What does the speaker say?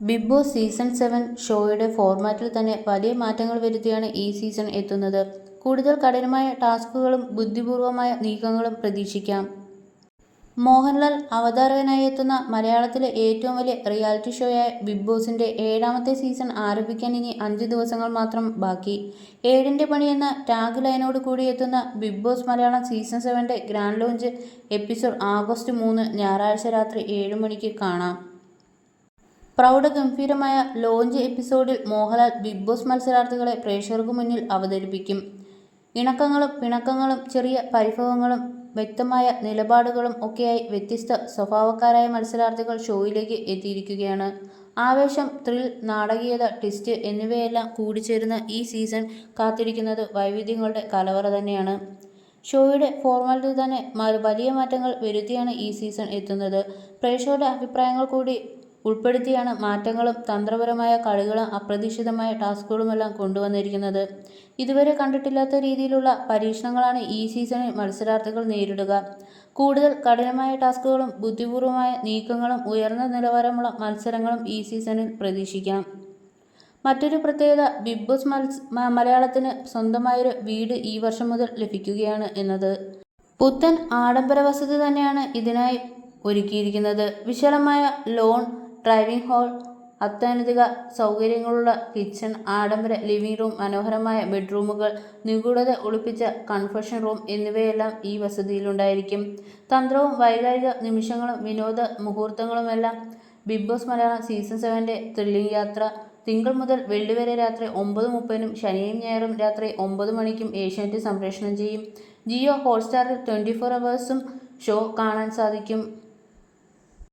Big boss season 7 ഷോയുടെ ഫോർമാറ്റിൽ തന്നെ വലിയ മാറ്റങ്ങൾ വരുത്തിയാണ് ഈ സീസൺ എത്തുന്നത്. കൂടുതൽ കഠിനമായ ടാസ്കുകളും ബുദ്ധിപൂർവമായ നീക്കങ്ങളും പ്രതീക്ഷിക്കാം. മോഹൻലാൽ അവതാരകനായി എത്തുന്ന മലയാളത്തിലെ ഏറ്റവും വലിയ റിയാലിറ്റി ഷോയായ ബിഗ് ബോസിന്റെ 7ാമത്തെ സീസൺ ആരംഭിക്കാൻ ഇനി 5 ദിവസങ്ങൾ മാത്രം ബാക്കി. 7ന്റെ പണി എന്ന ടാഗ് ലൈനോട് കൂടി എത്തുന്ന ബിഗ് ബോസ് മലയാളം സീസൺ 7ന്റെ ഗ്രാൻഡ് ലോഞ്ച് എപ്പിസോഡ് ആഗസ്റ്റ് 3 ഞായറാഴ്ച രാത്രി 7 മണിക്ക് കാണാം. പ്രൗഢഗംഭീരമായ ലോഞ്ച് എപ്പിസോഡിൽ മോഹൻലാൽ ബിഗ് ബോസ് മത്സരാർത്ഥികളെ പ്രേക്ഷകർക്ക് മുന്നിൽ അവതരിപ്പിക്കും. ഇണക്കങ്ങളും പിണക്കങ്ങളും ചെറിയ പരിഭവങ്ങളും വ്യക്തമായ നിലപാടുകളും ഒക്കെയായി വ്യത്യസ്ത സ്വഭാവക്കാരായ മത്സരാർത്ഥികൾ ഷോയിലേക്ക് എത്തിയിരിക്കുകയാണ്. ആവേശം, ത്രിൽ, നാടകീയത, ട്വിസ്റ്റ് എന്നിവയെല്ലാം കൂടിച്ചേരുന്ന ഈ സീസൺ കാത്തിരിക്കുന്നത് വൈവിധ്യങ്ങളുടെ കലവറ തന്നെയാണ്. ഷോയുടെ ഫോർമാറ്റിൽ തന്നെ വലിയ മാറ്റങ്ങൾ വരുത്തിയാണ് ഈ സീസൺ എത്തുന്നത്. പ്രേക്ഷകരുടെ അഭിപ്രായങ്ങൾ കൂടി ഉൾപ്പെടുത്തിയാണ് മാറ്റങ്ങളും തന്ത്രപരമായ കളികളും അപ്രതീക്ഷിതമായ ടാസ്കുകളുമെല്ലാം കൊണ്ടുവന്നിരിക്കുന്നത്. ഇതുവരെ കണ്ടിട്ടില്ലാത്ത രീതിയിലുള്ള പരീക്ഷണങ്ങളാണ് ഈ സീസണിൽ മത്സരാർത്ഥികൾ നേരിടുക. കൂടുതൽ കഠിനമായ ടാസ്കുകളും ബുദ്ധിപൂർവമായ നീക്കങ്ങളും ഉയർന്ന നിലവാരമുള്ള മത്സരങ്ങളും ഈ സീസണിൽ പ്രതീക്ഷിക്കാം. മറ്റൊരു പ്രത്യേകത ബിഗ് ബോസ് മലയാളത്തിന് സ്വന്തമായൊരു വീട് ഈ വർഷം മുതൽ ലഭിക്കുകയാണ് എന്നത്. പുത്തൻ ആഡംബര വസതി തന്നെയാണ് ഇതിനായി ഒരുക്കിയിരിക്കുന്നത്. വിശാലമായ ലോൺ, ഡ്രൈവിംഗ് ഹാൾ, അത്യാധുനിക സൗകര്യങ്ങളുള്ള കിച്ചൺ, ആഡംബര ലിവിംഗ് റൂം, മനോഹരമായ ബെഡ്റൂമുകൾ, നിഗൂഢത ഒളിപ്പിച്ച കൺഫെഷൻ റൂം എന്നിവയെല്ലാം ഈ വസതിയിലുണ്ടായിരിക്കും. തന്ത്രവും വൈകാരിക നിമിഷങ്ങളും വിനോദ മുഹൂർത്തങ്ങളുമെല്ലാം ബിഗ് ബോസ് മലയാളം സീസൺ 7ന്റെ ത്രില്ലിംഗ് യാത്ര. തിങ്കൾ മുതൽ വെള്ളി വരെ രാത്രി 9:30-നും ശനിയും ഞായറും രാത്രി 9 മണിക്കും ഏഷ്യാനെറ്റ് സംപ്രേഷണം ചെയ്യും. ജിയോ ഹോട്ട്സ്റ്റാറിൽ 24 അവേഴ്സും ഷോ കാണാൻ സാധിക്കും.